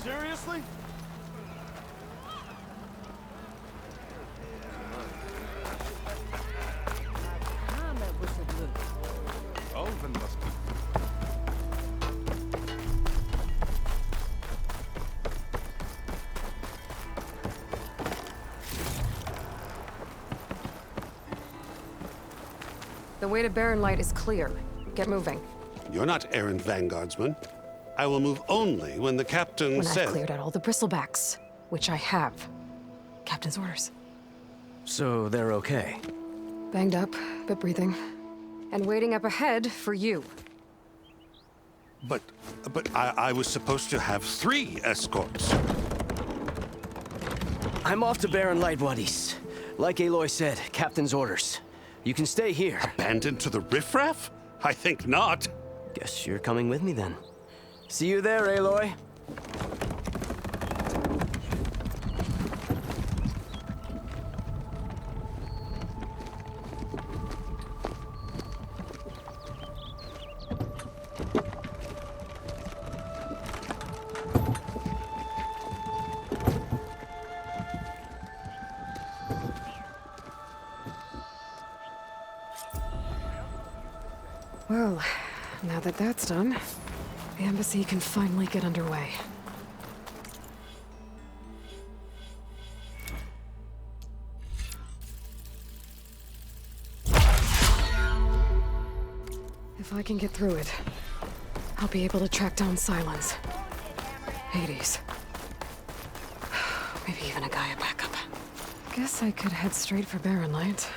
Seriously? Olven must be. The way to Barren Light is clear. Get moving. You're not errand vanguardsman. I will move only when the captain When says... I've cleared out all the bristlebacks, which I have. Captain's orders. So they're okay? Banged up, but breathing. And waiting up ahead for you. But I was supposed to have 3 escorts. I'm off to Barren Light, Wadis. Like Aloy said, Captain's orders. You can stay here. Abandoned to the riffraff? I think not. Guess you're coming with me then. See you there, Aloy. Well, now that that's done, the embassy can finally get underway. If I can get through it, I'll be able to track down Sylens, Hades, maybe even a Gaia backup. Guess I could head straight for Barren Light.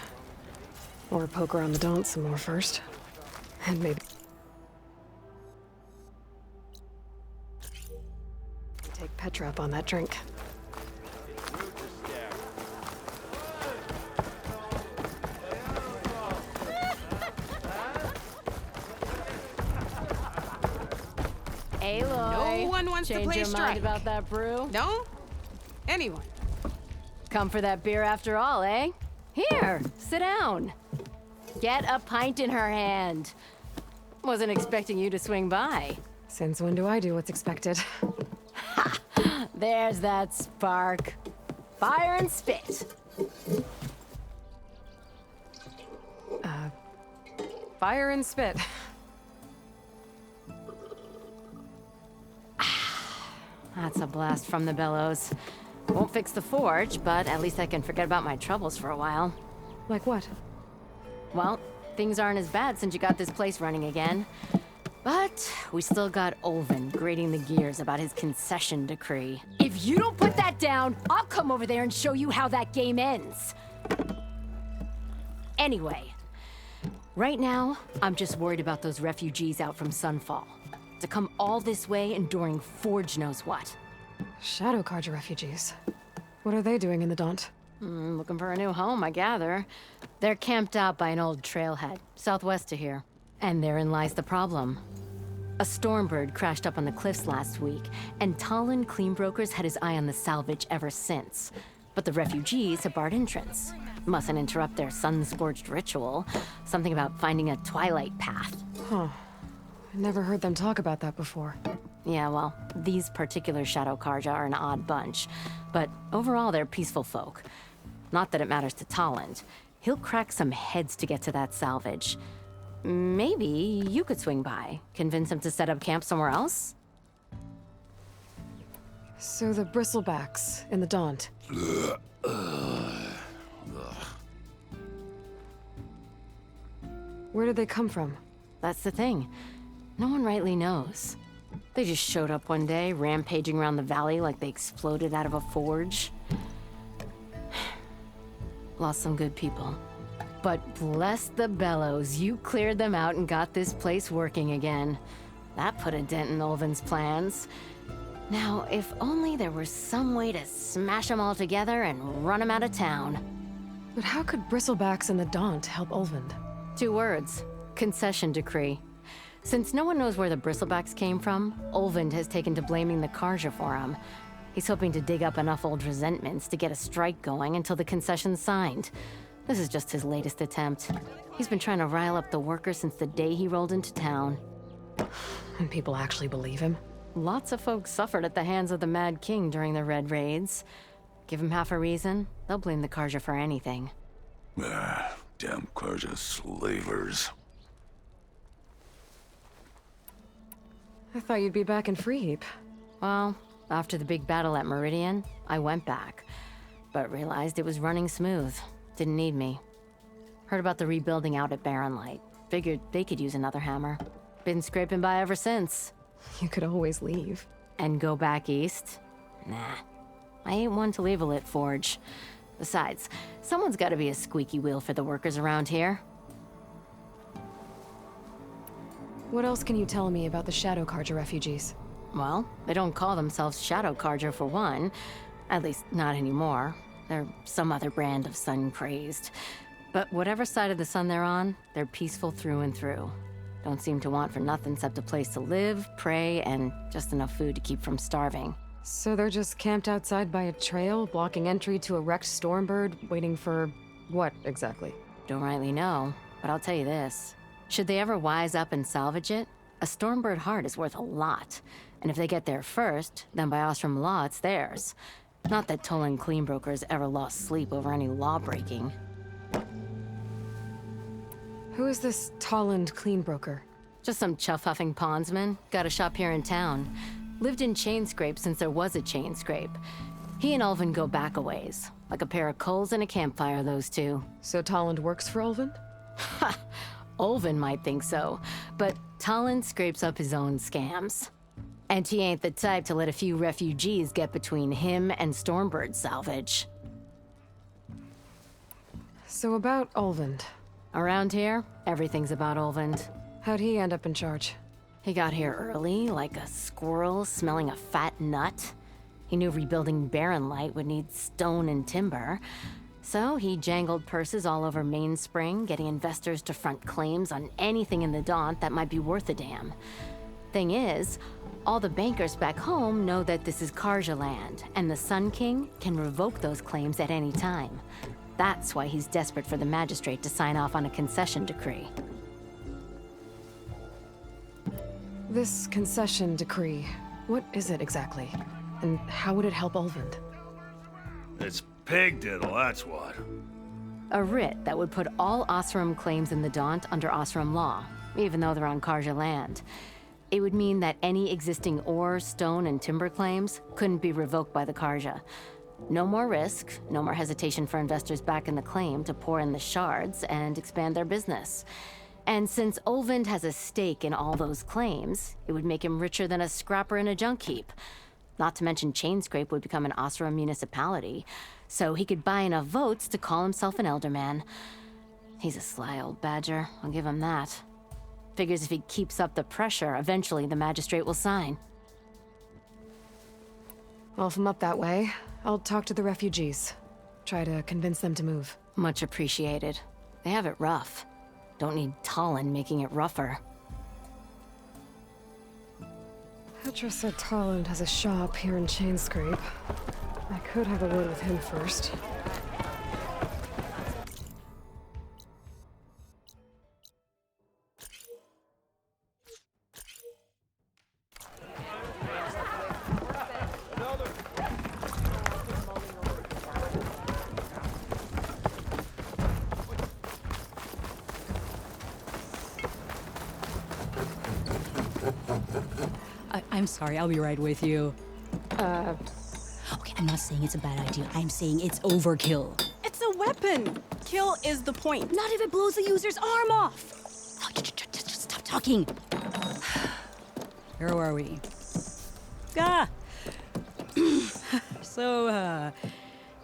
Or poke around the Daunt some more first. And maybe... take Petra up on that drink. Aloy, No one wants to change play your strike. mind about that brew? No? Anyone? Come for that beer after all, eh? Here, sit down. Get a pint in her hand. Wasn't expecting you to swing by. Since when do I do what's expected? There's that spark. Fire and spit. Fire and spit. That's a blast from the bellows. Won't fix the forge, but at least I can forget about my troubles for a while. Like what? Well, things aren't as bad since you got this place running again. But we still got Olven grating the gears about his concession decree. If you don't put that down, I'll come over there and show you how that game ends. Anyway, right now, I'm just worried about those refugees out from Sunfall. To come all this way enduring Forge knows what. Shadow Carja refugees. What are they doing in the Daunt? Looking for a new home, I gather. They're camped out by an old trailhead, southwest of here. And therein lies the problem. A Stormbird crashed up on the cliffs last week, and Talon Cleanbrokers had his eye on the salvage ever since. But the refugees have barred entrance. Mustn't interrupt their sun-scorched ritual. Something about finding a twilight path. Huh. I never heard them talk about that before. Yeah, well, these particular Shadow Carja are an odd bunch. But overall, they're peaceful folk. Not that it matters to Talon. He'll crack some heads to get to that salvage. Maybe you could swing by, convince him to set up camp somewhere else? So the bristlebacks in the Daunt. Where did they come from? That's the thing. No one rightly knows. They just showed up one day, rampaging around the valley like they exploded out of a forge. Lost some good people. But bless the bellows, you cleared them out and got this place working again. That put a dent in Olven's plans. Now, if only there were some way to smash them all together and run them out of town. But how could bristlebacks in the Daunt help Olvend? 2 words. Concession decree. Since no one knows where the bristlebacks came from, Olvend has taken to blaming the Carja for them. He's hoping to dig up enough old resentments to get a strike going until the concession's signed. This is just his latest attempt. He's been trying to rile up the workers since the day he rolled into town. And people actually believe him? Lots of folks suffered at the hands of the Mad King during the Red Raids. Give them half a reason, they'll blame the Carja for anything. Ah, damn Carja slavers. I thought you'd be back in Freeheap. Well, after the big battle at Meridian, I went back, but realized it was running smooth. Didn't need me. Heard about the rebuilding out at Barren Light. Figured they could use another hammer. Been scraping by ever since. You could always leave. And go back east? Nah. I ain't one to leave a lit forge. Besides, someone's gotta be a squeaky wheel for the workers around here. What else can you tell me about the Shadow Carja refugees? Well, they don't call themselves Shadow Carja for one. At least, not anymore. They're some other brand of sun-crazed. But whatever side of the sun they're on, they're peaceful through and through. Don't seem to want for nothing except a place to live, pray, and just enough food to keep from starving. So they're just camped outside by a trail, blocking entry to a wrecked Stormbird, waiting for what exactly? Don't rightly know, but I'll tell you this. Should they ever wise up and salvage it, a Stormbird heart is worth a lot. And if they get there first, then by Ostrom law, it's theirs. Not that Toland Cleanbrokers ever lost sleep over any law breaking. Who is this Tolland Cleanbroker? Just some chuff-huffing pondsman. Got a shop here in town. Lived in Chainscrape since there was a Chainscrape. He and Ulvin go back a ways. Like a pair of coals and a campfire, those two. So Tolland works for Ulvin? Ha! Ulvin might think so, but Tolland scrapes up his own scams. And he ain't the type to let a few refugees get between him and Stormbird salvage. So about Ulvin. Around here, everything's about Ulvin. How'd he end up in charge? He got here early, like a squirrel smelling a fat nut. He knew rebuilding Barren Light would need stone and timber. So he jangled purses all over Mainspring, getting investors to front claims on anything in the Daunt that might be worth a damn. Thing is, all the bankers back home know that this is Carja land, and the Sun King can revoke those claims at any time. That's why he's desperate for the magistrate to sign off on a concession decree. This concession decree, what is it exactly? And how would it help Ulvin? It's pig diddle, that's what. A writ that would put all Osram claims in the Daunt under Osram law, even though they're on Carja land. It would mean that any existing ore, stone, and timber claims couldn't be revoked by the Carja. No more risk, no more hesitation for investors back in the claim to pour in the shards and expand their business. And since Ulvin has a stake in all those claims, it would make him richer than a scrapper in a junk heap. Not to mention Chainscrape would become an Osram municipality, so he could buy enough votes to call himself an Elderman. He's a sly old badger, I'll give him that. Figures if he keeps up the pressure, eventually the magistrate will sign. Well, if I'm up that way, I'll talk to the refugees. Try to convince them to move. Much appreciated. They have it rough. Don't need Tolland making it rougher. Petra said Tolland has a shop here in Chainscrape. I could have a word with him first. I'm sorry, I'll be right with you. Okay, I'm not saying it's a bad idea. I'm saying it's overkill. It's a weapon. Kill is the point. Not if it blows the user's arm off. Oh, just stop talking. Where are we? Ah! So,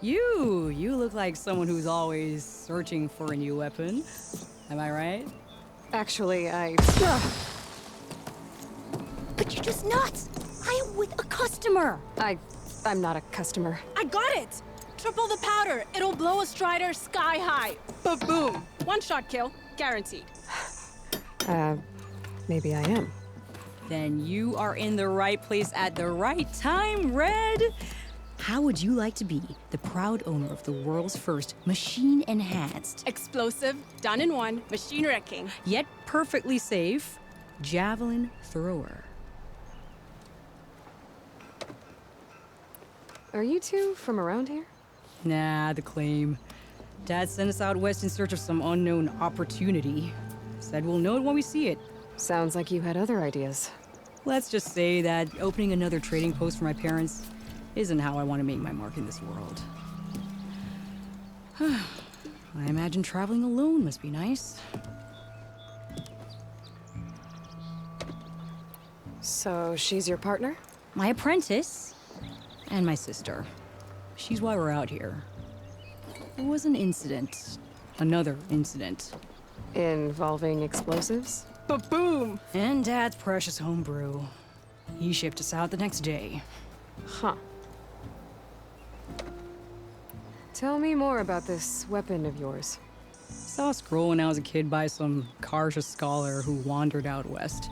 you look like someone who's always searching for a new weapon. Am I right? Actually, But you're just nuts. I am with a customer. I'm not a customer. I got it. Triple the powder. It'll blow a Strider sky high. Ba-boom. One-shot kill. Guaranteed. Maybe I am. Then you are in the right place at the right time, Red. How would you like to be the proud owner of the world's first machine-enhanced, Explosive, done in one, machine wrecking. Yet perfectly safe, javelin thrower? Are you two from around here? Nah, the claim. Dad sent us out west in search of some unknown opportunity. Said we'll know it when we see it. Sounds like you had other ideas. Let's just say that opening another trading post for my parents isn't how I want to make my mark in this world. I imagine traveling alone must be nice. So she's your partner? My apprentice and my sister. She's why we're out here. There was an incident. Another incident. Involving explosives? Ba-boom! And Dad's precious homebrew. He shipped us out the next day. Huh. Tell me more about this weapon of yours. Saw a scroll when I was a kid by some Karja scholar who wandered out west.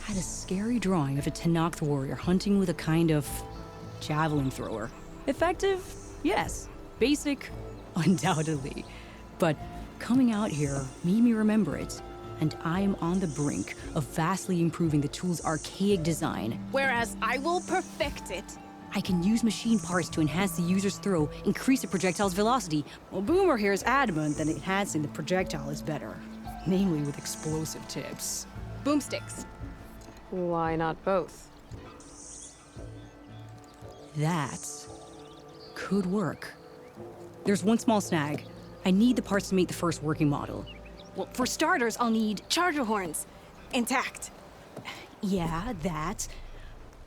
Had a scary drawing of a Tenakth warrior hunting with a kind of javelin thrower. Effective? Yes. Basic? Undoubtedly. But coming out here made me remember it. And I am on the brink of vastly improving the tool's archaic design. Whereas I will perfect it. I can use machine parts to enhance the user's throw, increase the projectile's velocity. Well, Boomer here is adamant that enhancing the projectile is better. Namely with explosive tips. Boomsticks. Why not both? That could work. There's one small snag. I need the parts to make the first working model. Well, for starters, I'll need charger horns. Intact. Yeah, that.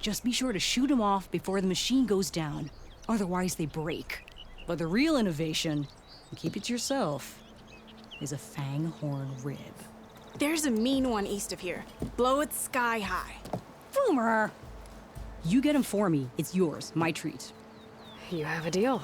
Just be sure to shoot them off before the machine goes down. Otherwise, they break. But the real innovation, and keep it to yourself, is a fang horn rib. There's a mean one east of here. Blow it sky high. Boomer! You get him for me. It's yours. My treat. You have a deal.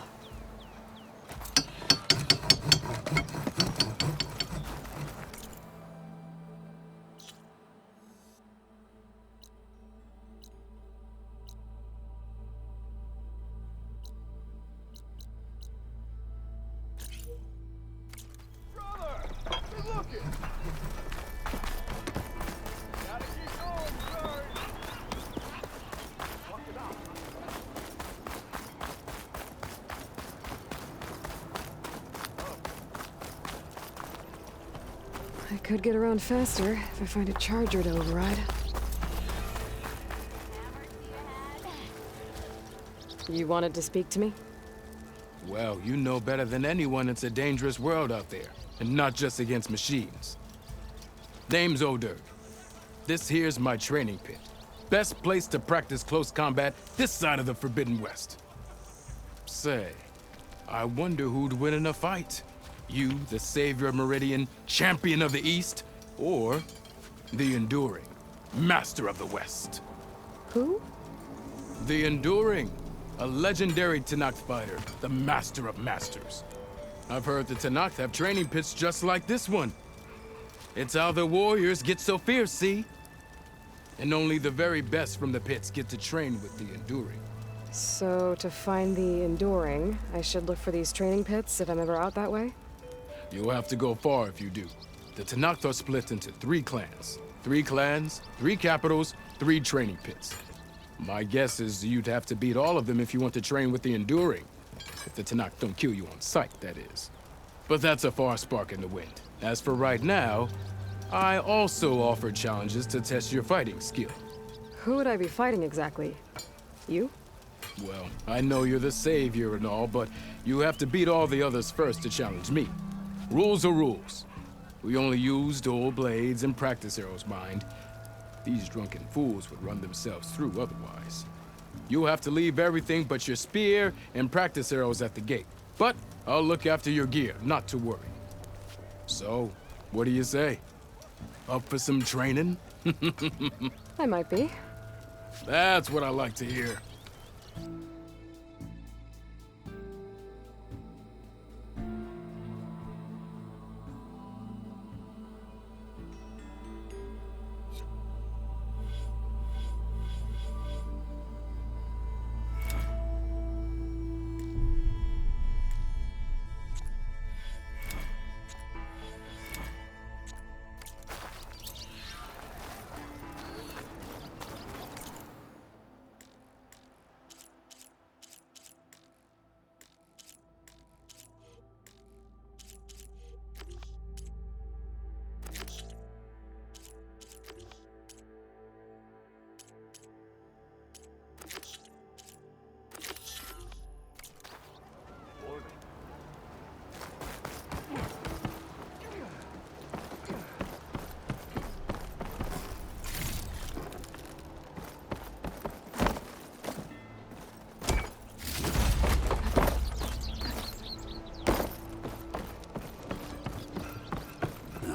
I could get around faster if I find a charger to override. You wanted to speak to me? Well, you know better than anyone it's a dangerous world out there, and not just against machines. Name's O'Dirk. This here's my training pit. Best place to practice close combat this side of the Forbidden West. Say, I wonder who'd win in a fight. You, the savior of Meridian, champion of the East, or the Enduring, master of the West. Who? The Enduring, a legendary Tenakth fighter, the master of masters. I've heard the Tenakth have training pits just like this one. It's how the warriors get so fierce, see? And only the very best from the pits get to train with the Enduring. So, to find the Enduring, I should look for these training pits if I'm ever out that way? You'll have to go far if you do. The Tenakth are split into 3 clans. 3 clans, 3 capitals, 3 training pits. My guess is you'd have to beat all of them if you want to train with the Enduring. If the Tenakth don't kill you on sight, that is. But that's a far spark in the wind. As for right now, I also offer challenges to test your fighting skill. Who would I be fighting exactly? You? Well, I know you're the savior and all, but you have to beat all the others first to challenge me. Rules are rules. We only use dual blades and practice arrows, mind. These drunken fools would run themselves through otherwise. You'll have to leave everything but your spear and practice arrows at the gate. But I'll look after your gear, not to worry. So, what do you say? Up for some training? I might be. That's what I like to hear.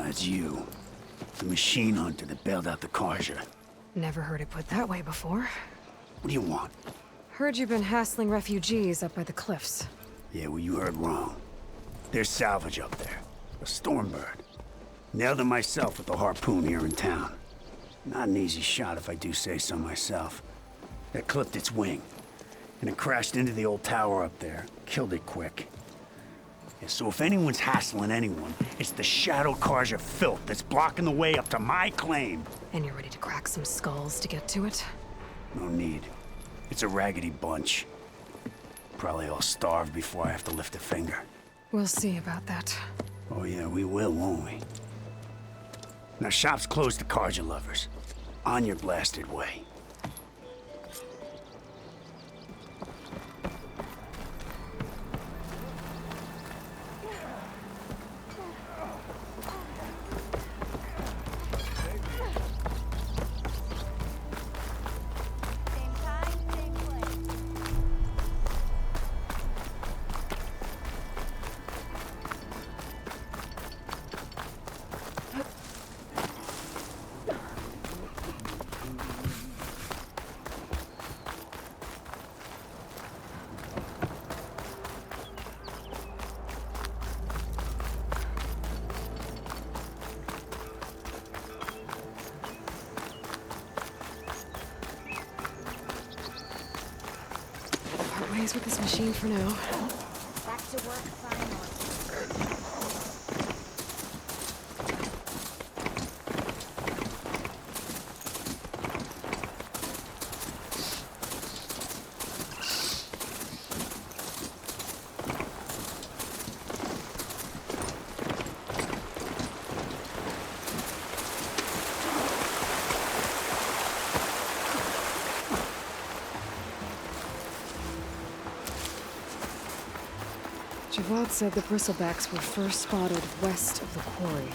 That's you. The machine hunter that bailed out the Carja. Never heard it put that way before. What do you want? Heard you've been hassling refugees up by the cliffs. Yeah, well, you heard wrong. There's salvage up there. A Stormbird. Nailed it myself with the harpoon here in town. Not an easy shot if I do say so myself. That clipped its wing. And it crashed into the old tower up there. Killed it quick. Yeah, so if anyone's hassling anyone, it's the Shadow Carja filth that's blocking the way up to my claim. And you're ready to crack some skulls to get to it? No need. It's a raggedy bunch. Probably all starved before I have to lift a finger. We'll see about that. Oh yeah, we will, won't we? Now shop's closed to Carja lovers. On your blasted way. Part ways with this machine for now. Back to work finally. Javad said the bristlebacks were first spotted west of the quarry.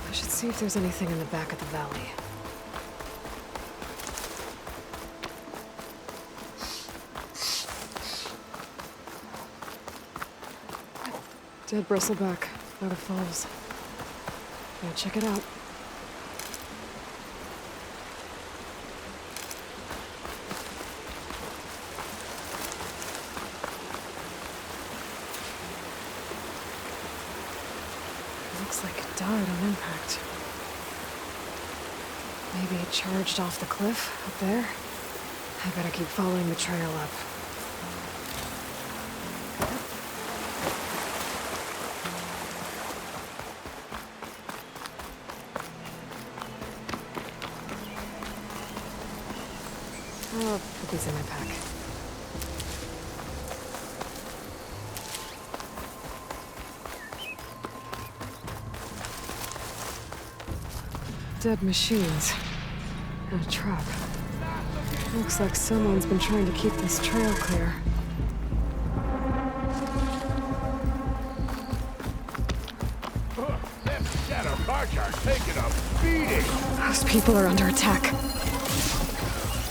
I should see if there's anything in the back of the valley. Dead bristleback out of Falls. Now check it out. Looks like it died on impact. Maybe it charged off the cliff up there. I better keep following the trail up. I'll put these in my pack. Dead machines. And a trap. Looks like someone's been trying to keep this trail clear. Them Shadow Carja are taking a beating. Those people are under attack.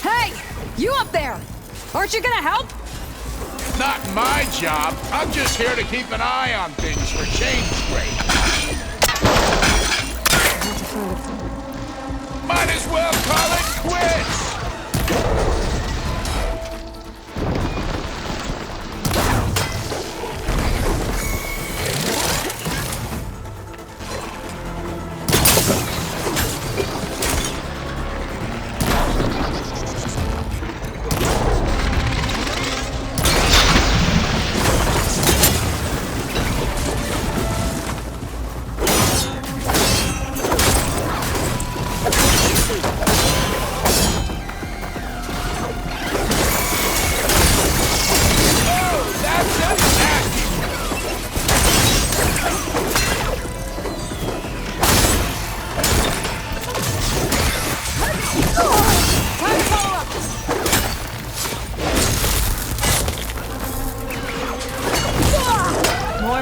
Hey! You up there! Aren't you gonna help? Not my job. I'm just here to keep an eye on things for change rate. Might as well call it quits!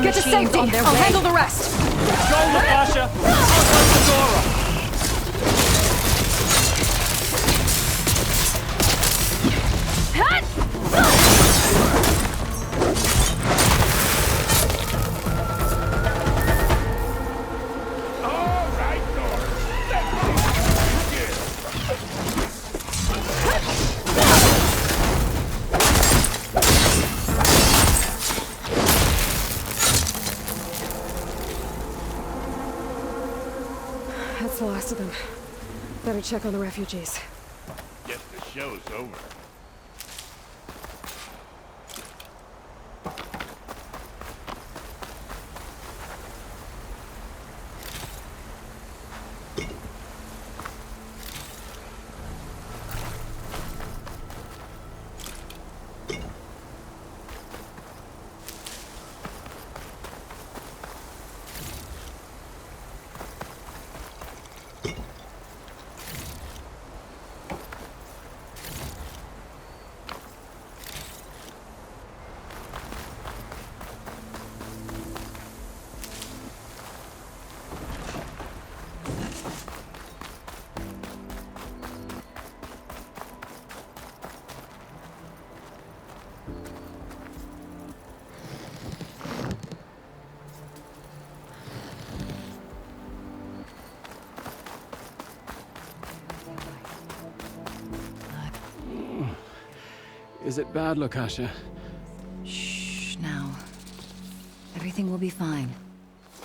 Get to safety! I'll handle the rest! Go, Natasha! Outside Oh! That's the last of them. Better check on the refugees. Guess the show's over. Is it bad, Lakasha? Shh, now. Everything will be fine.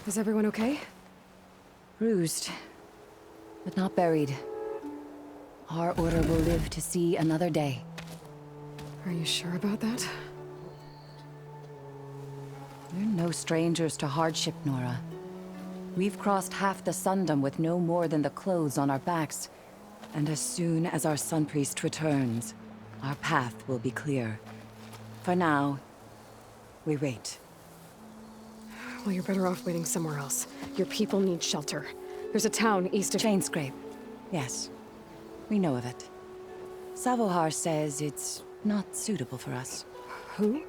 Is everyone okay? Bruised, but not buried. Our order will live to see another day. Are you sure about that? We're no strangers to hardship, Nora. We've crossed half the Sundom with no more than the clothes on our backs. And as soon as our Sun Priest returns, our path will be clear. For now, we wait. Well, you're better off waiting somewhere else. Your people need shelter. There's a town east of... Chainscrape. Yes. We know of it. Savohar says it's not suitable for us. Who?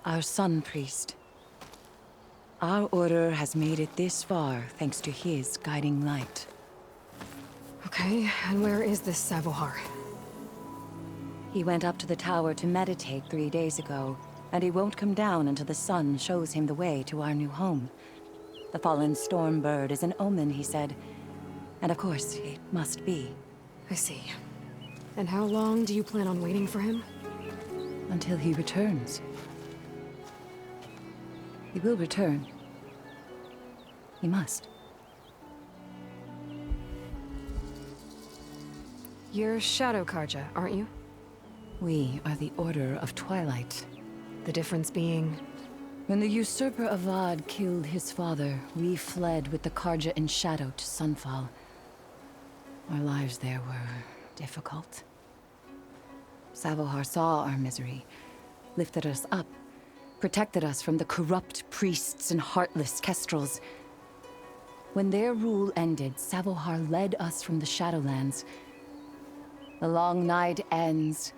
Our Sun Priest. Our order has made it this far thanks to his guiding light. Okay, and where is this Savohar? He went up to the tower to meditate 3 days ago, and he won't come down until the sun shows him the way to our new home. The fallen Stormbird is an omen, he said. And of course, it must be. I see. And how long do you plan on waiting for him? Until he returns. He will return. He must. You're Shadow Karja, aren't you? We are the Order of Twilight. The difference being... When the usurper Avad killed his father, we fled with the Karja in Shadow to Sunfall. Our lives there were difficult. Savohar saw our misery, lifted us up, protected us from the corrupt priests and heartless Kestrels. When their rule ended, Savohar led us from the Shadowlands. The long night ends,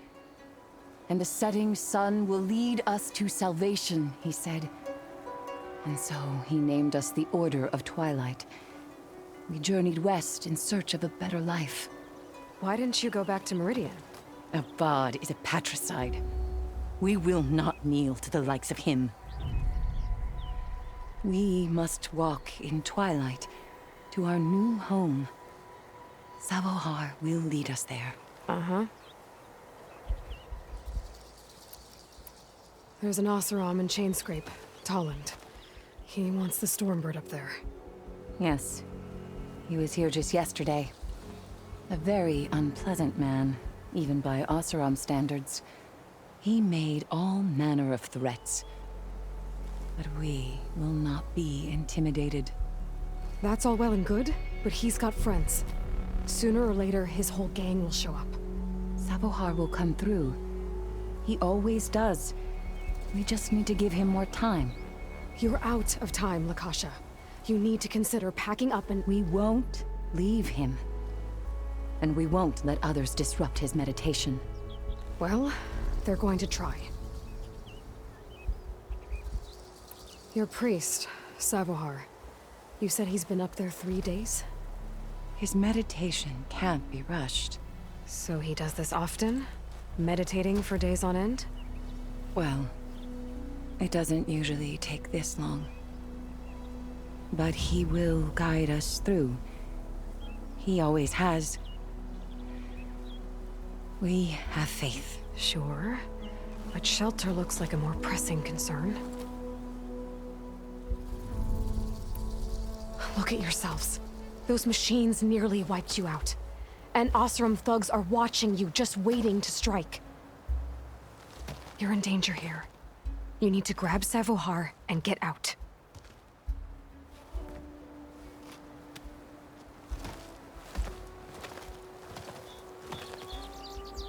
and the setting sun will lead us to salvation, he said. And so he named us the Order of Twilight. We journeyed west in search of a better life. Why didn't you go back to Meridian? Avad is a patricide. We will not kneel to the likes of him. We must walk in twilight to our new home. Savohar will lead us there. Uh-huh. There's an Oseram in Chainscrape, Tolland. He wants the Stormbird up there. Yes. He was here just yesterday. A very unpleasant man, even by Oseram standards. He made all manner of threats. But we will not be intimidated. That's all well and good, but he's got friends. Sooner or later, his whole gang will show up. Savohar will come through. He always does. We just need to give him more time. You're out of time, Lakasha. You need to consider packing up and... We won't leave him. And we won't let others disrupt his meditation. Well, they're going to try. Your priest, Savohar. You said he's been up there 3 days? His meditation can't be rushed. So he does this often? Meditating for days on end? Well, it doesn't usually take this long. But he will guide us through. He always has. We have faith. Sure. But shelter looks like a more pressing concern. Look at yourselves. Those machines nearly wiped you out. And Osram thugs are watching you, just waiting to strike. You're in danger here. You need to grab Savohar and get out.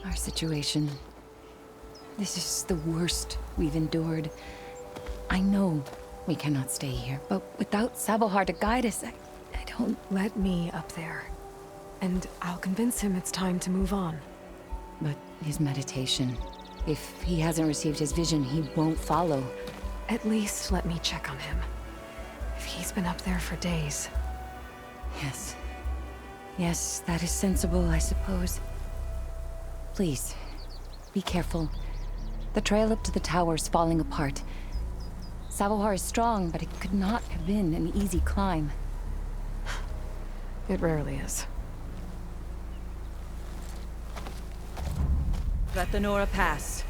Our situation. This is the worst we've endured. I know we cannot stay here, but without Savohar to guide us, I don't... Let me up there. And I'll convince him it's time to move on. But his meditation... If he hasn't received his vision, he won't follow. At least let me check on him. If he's been up there for days. Yes. Yes, that is sensible, I suppose. Please, be careful. The trail up to the tower's falling apart. Savohar is strong, but it could not have been an easy climb. It rarely is. Let the Nora pass.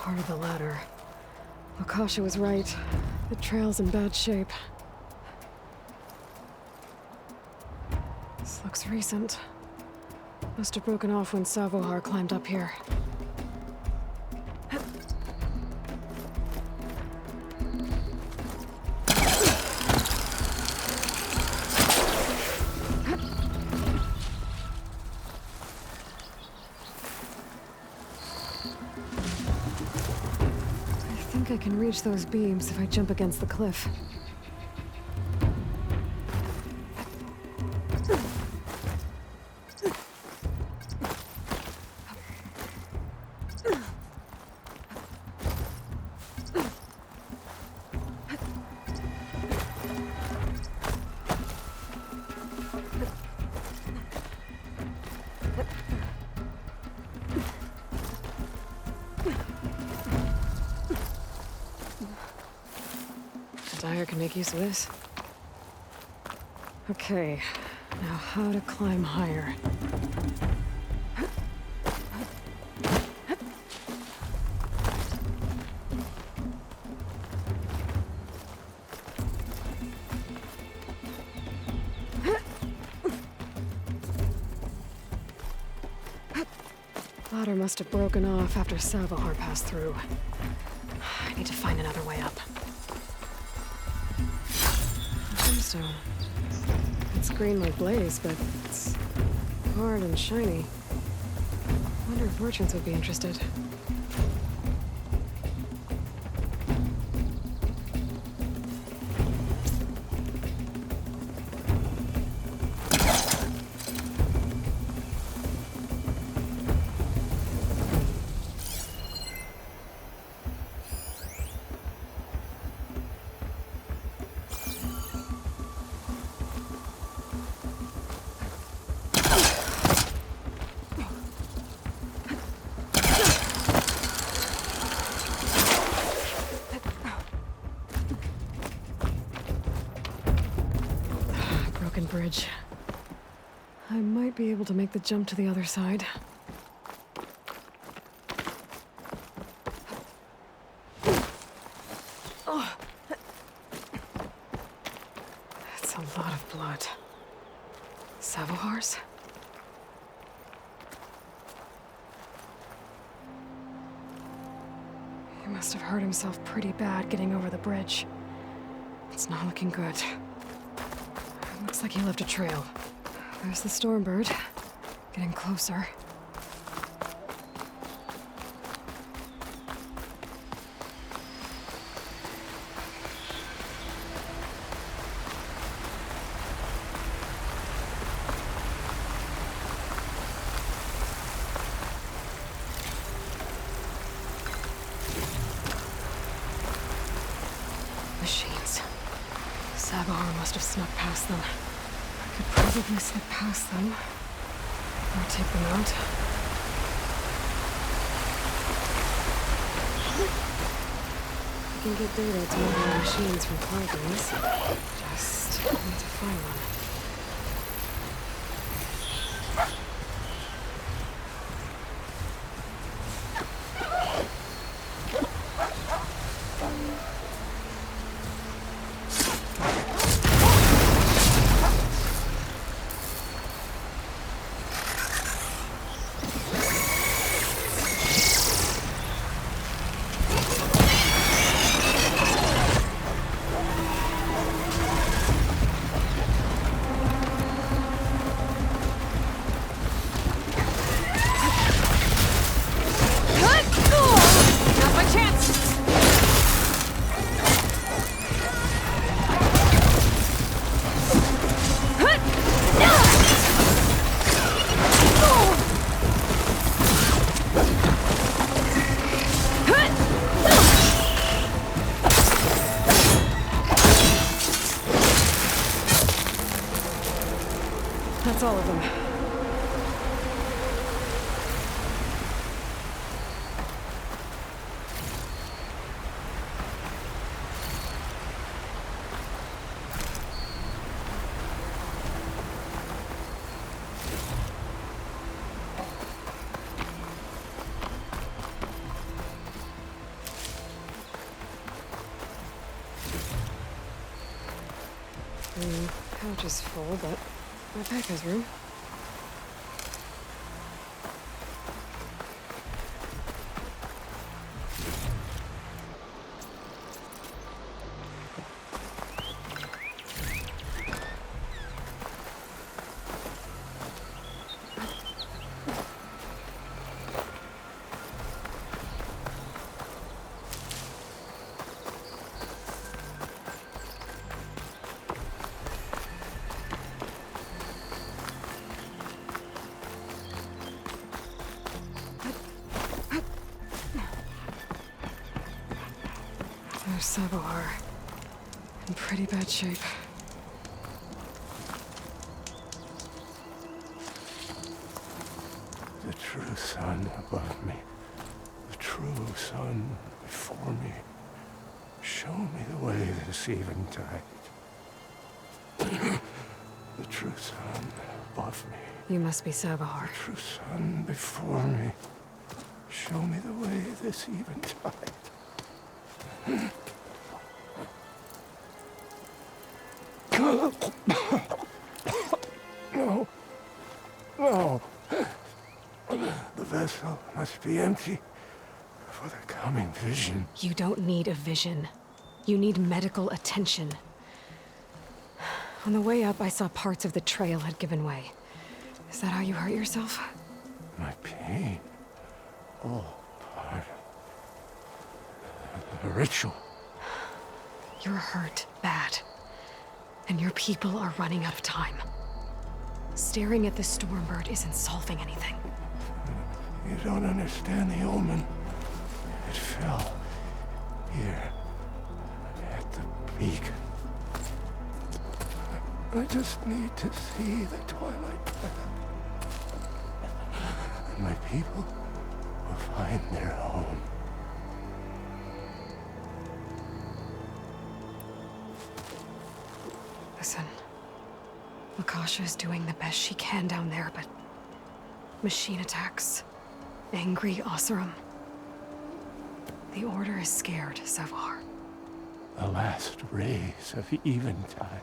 Part of the ladder. Akasha was right. The trail's in bad shape. This looks recent. Must have broken off when Savohar climbed up here. I think I can reach those beams if I jump against the cliff. Dyer can make use of this. Okay, now how to climb higher. Ladder must have broken off after Savohar passed through. I need to find another way up. Brimstone. It's green like blaze, but it's hard and shiny. Wonder if merchants would be interested. Bridge. I might be able to make the jump to the other side. Oh. That's a lot of blood. Savohar's? He Must have hurt himself pretty bad getting over the bridge. It's not looking good. Looks like he left a trail. There's the Stormbird. Getting closer. Machines. Sabahar must have snuck past them. I could probably slip past them. Or take them out. I can get data to mobile machines from cargoes. Just need to find one. That's all of them. Couch is full, but my pack has room. There's Sabahar. In pretty bad shape. The true sun above me. The true sun before me. Show me the way this eventide. The true sun above me. You must be Sabahar. The true sun before me. Show me the way this eventide. No. No. The vessel must be empty for the coming vision. You don't need a vision. You need medical attention. On the way up, I saw parts of the trail had given way. Is that how you hurt yourself? My pain. All part of the ritual. You're hurt bad. And your people are running out of time. Staring at the Stormbird isn't solving anything. You don't understand the omen. It fell here at the beacon. I just need to see the twilight path. And my people will find their home. Listen, Lakasha is doing the best she can down there, but machine attacks, angry Oseram. The Order is scared, Savar. The last rays of eventide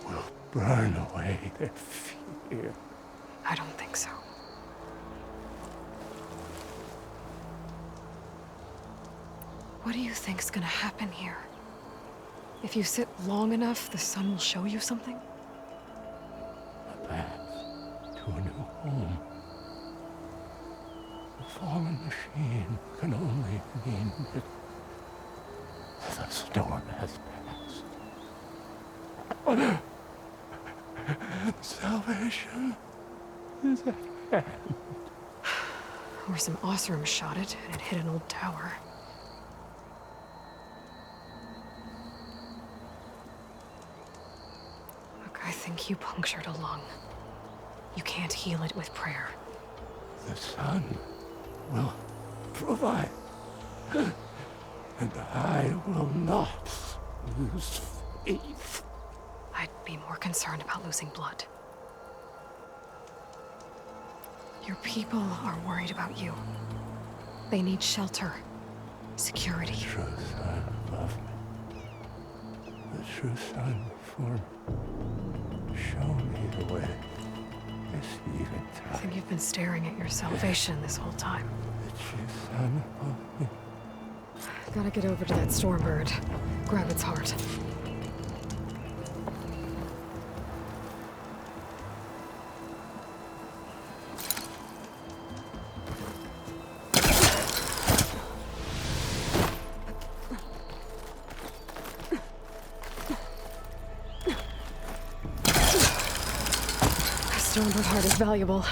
will burn away their fear. I don't think so. What do you think's gonna happen here? If you sit long enough, the sun will show you something? A path to a new home. The fallen machine can only mean that the storm has passed. Salvation is at hand. Or some Oseram shot it, and it hit an old tower. Look, I think you punctured a lung. You can't heal it with prayer. The sun will provide. And I will not lose faith. I'd be more concerned about losing blood. Your people are worried about you. They need shelter, security. The true sun above me. The true sun before me. Show me the way. This even I think you've been staring at your salvation this whole time. The true sun above me. Gotta get over to that Stormbird. Grab its heart. Stormbird heart is valuable.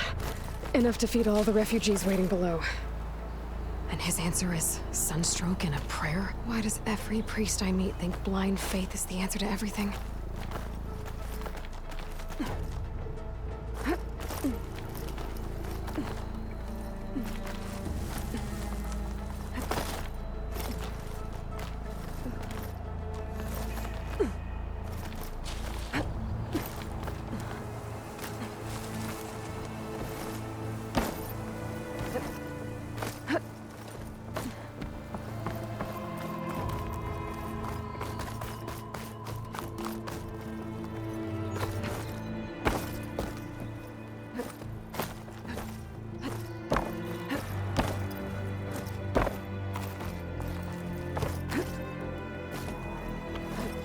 Enough to feed all the refugees waiting below. And his answer is sunstroke and a prayer? Why does every priest I meet think blind faith is the answer to everything?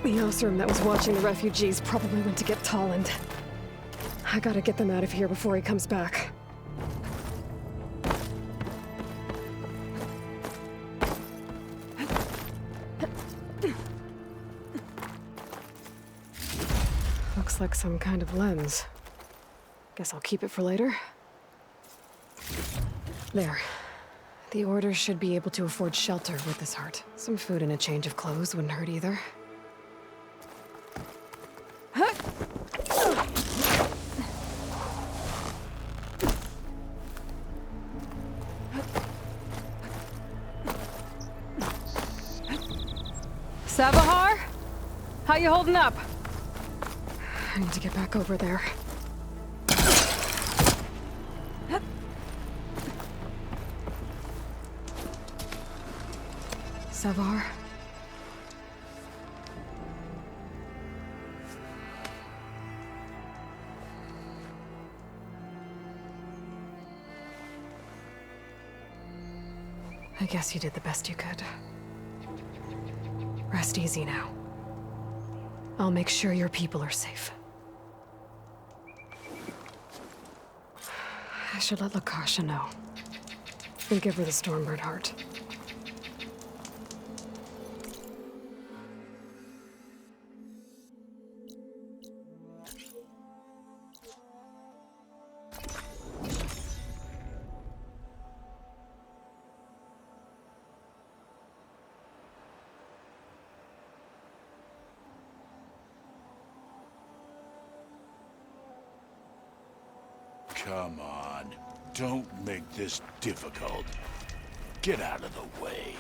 The Oseram that was watching the refugees probably went to get Tolland. I gotta get them out of here before he comes back. Looks like some kind of lens. Guess I'll keep it for later. There. The Order should be able to afford shelter with this heart. Some food and a change of clothes wouldn't hurt either. Savahar? How you holding up? I need to get back over there. Savar? I guess you did the best you could. Rest easy now. I'll make sure your people are safe. I should let Lakasha know. And give her the Stormbird heart. Come on. Don't make this difficult. Get out of the way.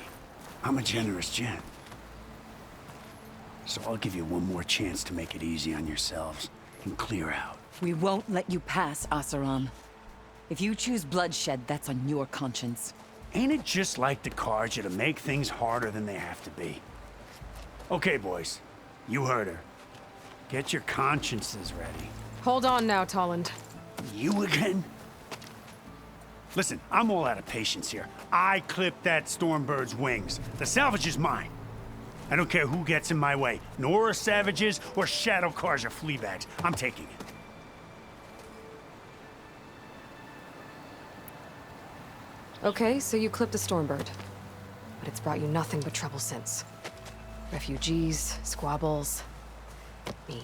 I'm a generous gent. So I'll give you one more chance to make it easy on yourselves and clear out. We won't let you pass, Oseram. If you choose bloodshed, that's on your conscience. Ain't it just like the Carja to make things harder than they have to be? Okay, boys. You heard her. Get your consciences ready. Hold on now, Tolland. You again? Listen, I'm all out of patience here. I clipped that Stormbird's wings. The salvage is mine. I don't care who gets in my way. Nora savages or shadow cars or flea bags. I'm taking it. Okay, so you clipped the Stormbird. But it's brought you nothing but trouble since. Refugees, squabbles, me.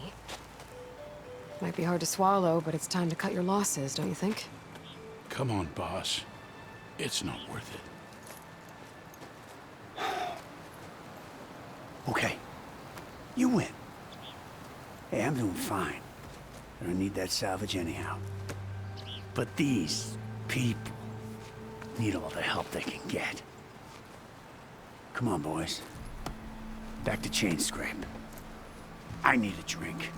Might be hard to swallow, but it's time to cut your losses, don't you think? Come on, boss. It's not worth it. Okay. You win. Hey, I'm doing fine. I don't need that salvage anyhow. But these people need all the help they can get. Come on, boys. Back to Chain Scrape. I need a drink.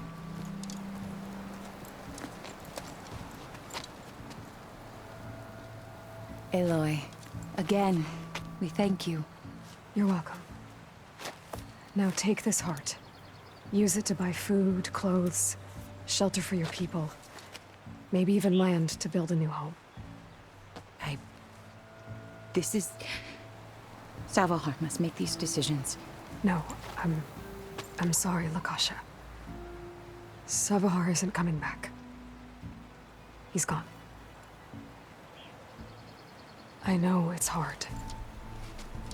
Aloy, again, we thank you. You're welcome. Now take this heart. Use it to buy food, clothes, shelter for your people. Maybe even land to build a new home. This is... Savohar must make these decisions. No, I'm sorry, Lakasha. Savohar isn't coming back. He's gone. I know it's hard,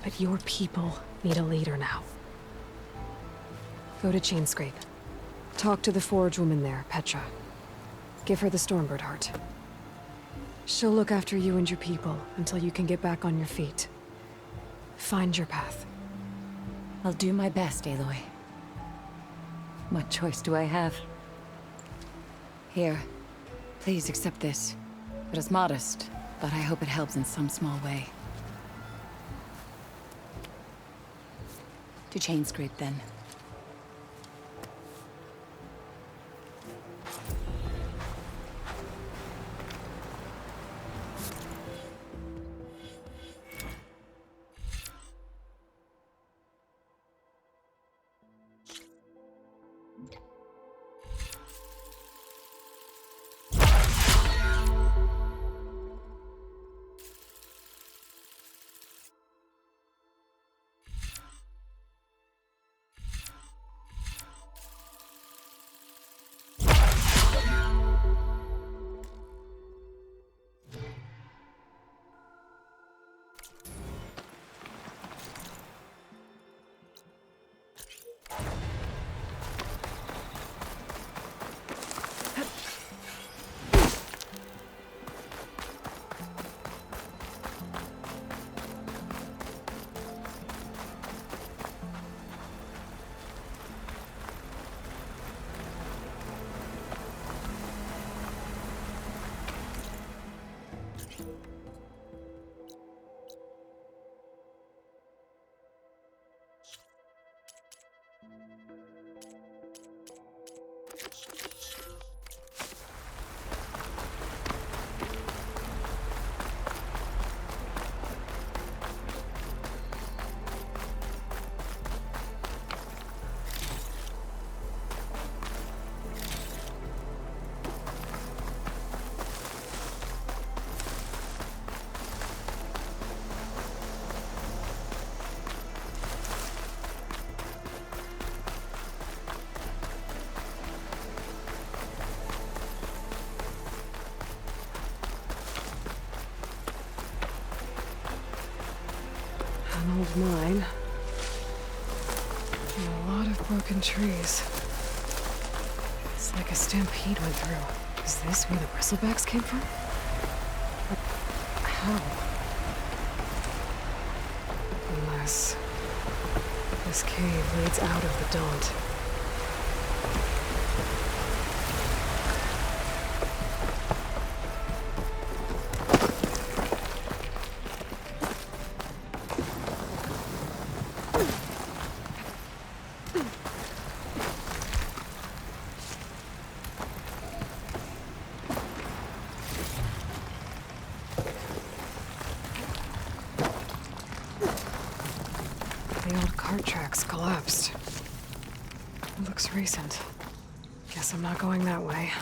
but your people need a leader now. Go to Chainscrape. Talk to the Forge woman there, Petra. Give her the Stormbird heart. She'll look after you and your people until you can get back on your feet. Find your path. I'll do my best, Aloy. What choice do I have? Here, please accept this. It is modest, but I hope it helps in some small way. To Chainscrape, then. An old mine. And a lot of broken trees. It's like a stampede went through. Is this where the bristlebacks came from? But how? Unless this cave leads out of the Daunt. The old cart tracks collapsed. It looks recent. Guess I'm not going that way.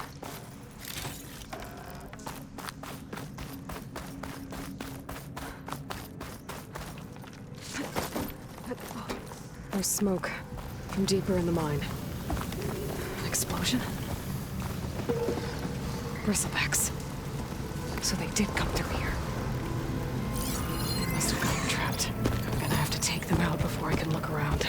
There's smoke from deeper in the mine. An explosion? Bristlebacks. So they did come through here. They must have gotten trapped. I'm gonna have to take them out before I can look around.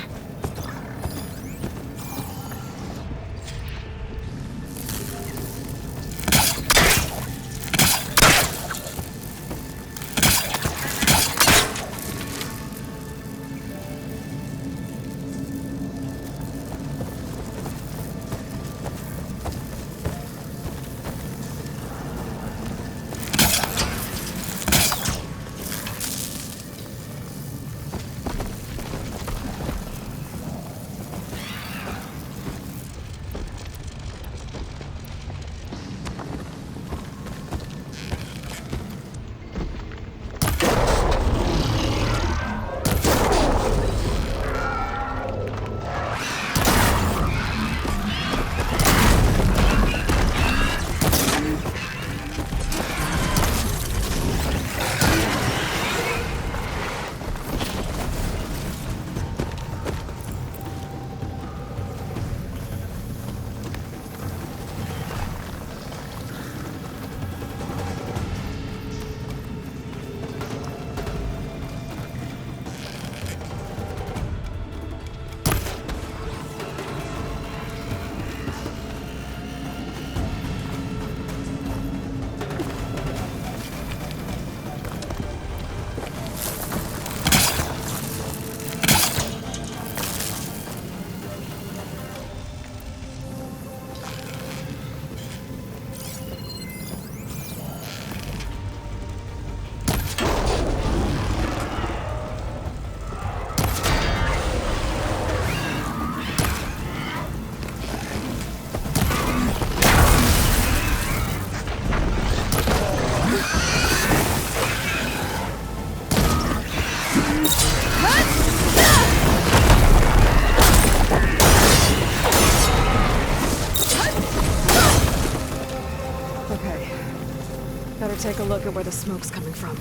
Better take a look at where the smoke's coming from.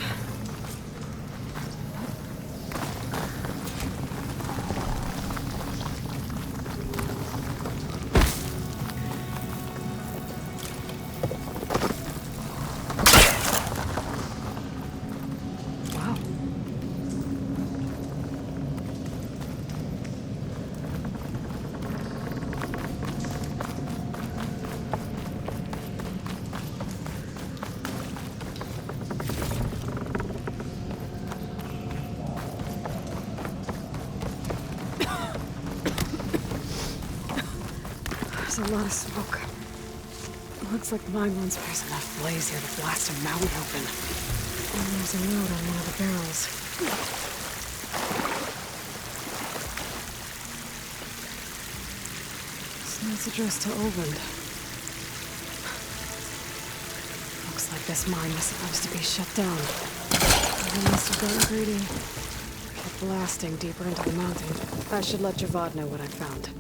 Wow. There's a lot of smoke. Looks like the mine once there's enough blaze here to blast a mountain open. And there's a note on one of the barrels. So it's addressed to Olvend. Looks like this mine was supposed to be shut down. They must have gotten greedy. Kept blasting deeper into the mountain. I should let Javad know what I found.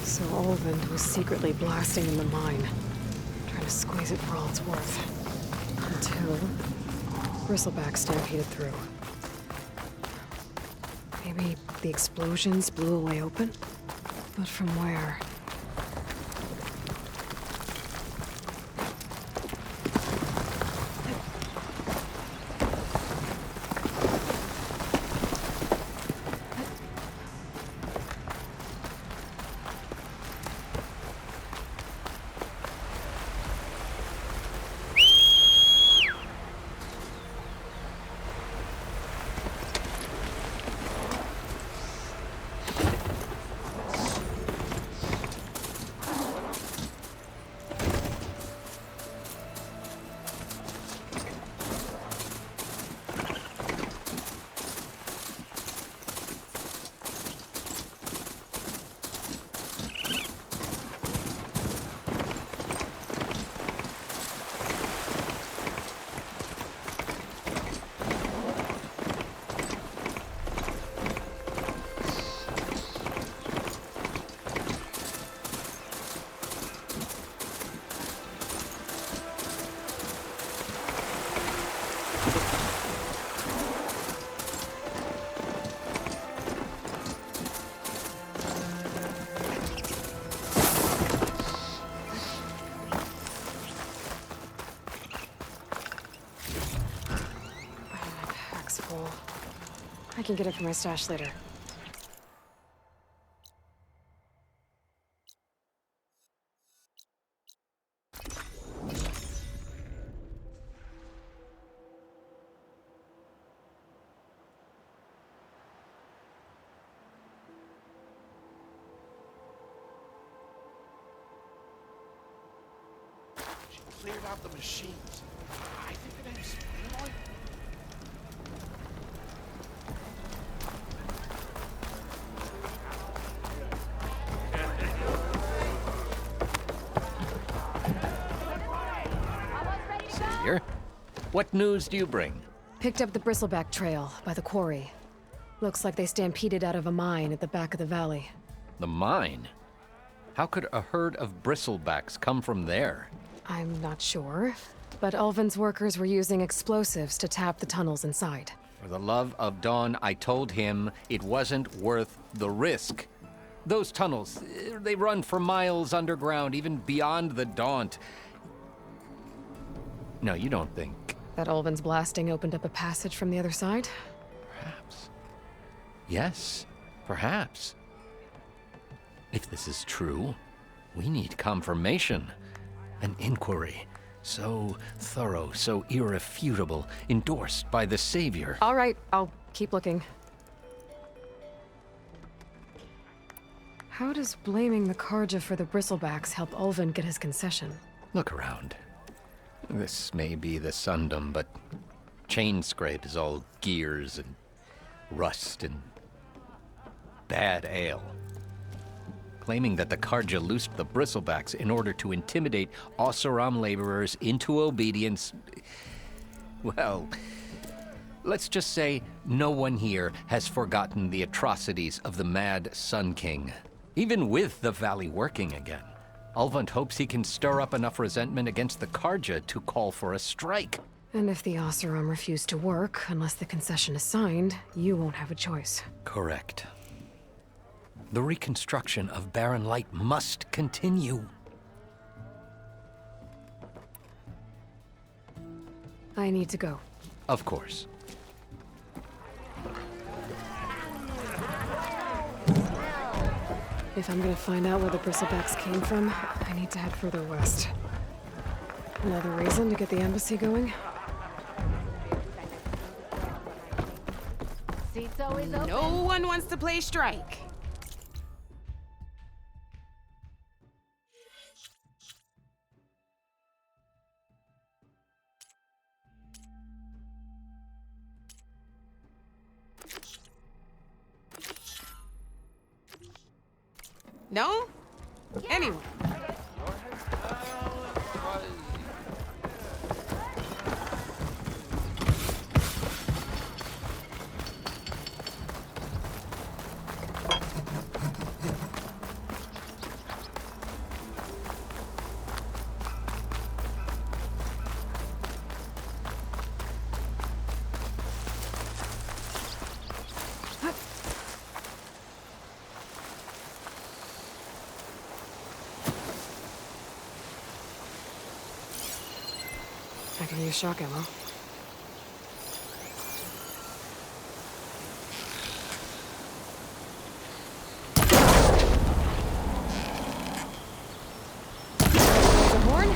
So Olvend was secretly blasting in the mine, trying to squeeze it for all it's worth. Until Bristleback stampeded through. Maybe the explosions blew a way open? But from where? bristleback's full. I can get it from my stash later. Cleared out the machines. I think the name's Aloy. Here. What news do you bring? Picked up the bristleback trail by the quarry. Looks like they stampeded out of a mine at the back of the valley. The mine? How could a herd of bristlebacks come from there? I'm not sure, but Ulvin's workers were using explosives to tap the tunnels inside. For the love of Dawn, I told him it wasn't worth the risk. Those tunnels, they run for miles underground, even beyond the Daunt. No, you don't think... That Ulvin's blasting opened up a passage from the other side? Perhaps. Yes, perhaps. If this is true, we need confirmation. An inquiry. So thorough, so irrefutable, endorsed by the Savior. All right, I'll keep looking. How does blaming the Karja for the bristlebacks help Ulvin get his concession? Look around. This may be the Sundom, but Chainscrape is all gears and rust and bad ale. Claiming that the Karja loosed the bristlebacks in order to intimidate Oseram laborers into obedience. Well, let's just say no one here has forgotten the atrocities of the Mad Sun King. Even with the Valley working again, Ulvund hopes he can stir up enough resentment against the Karja to call for a strike. And if the Oseram refuse to work, unless the concession is signed, you won't have a choice. Correct. The reconstruction of Barren Light must continue. I need to go. Of course. If I'm gonna find out where the bristlebacks came from, I need to head further west. Another reason to get the embassy going? Seat's always open. No one wants to play strike. No? Anyone? I can use shock ammo. The horn?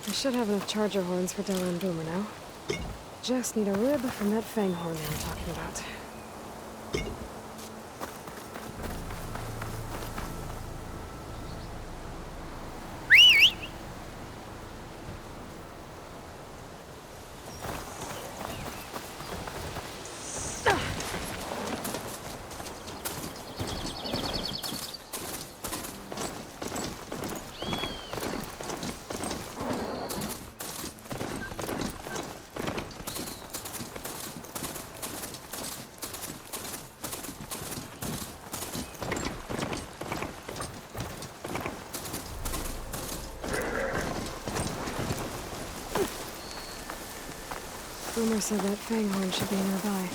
I should have enough charger horns for Della and Boomer now. Just need a rib from that fang horn they were talking about. Boomer said that Fanghorn should be nearby.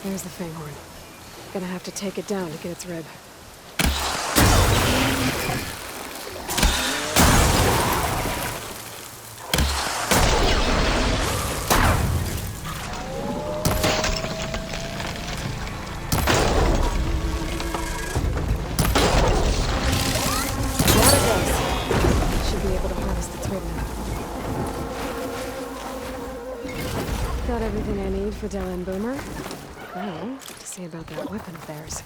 There's the Fanghorn. Gonna have to take it down to get its rib. Should be able to harvest its rib now. Got everything I need for Della and Boomer. Now, to see about that weapon of theirs.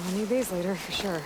I'll need these later, for sure.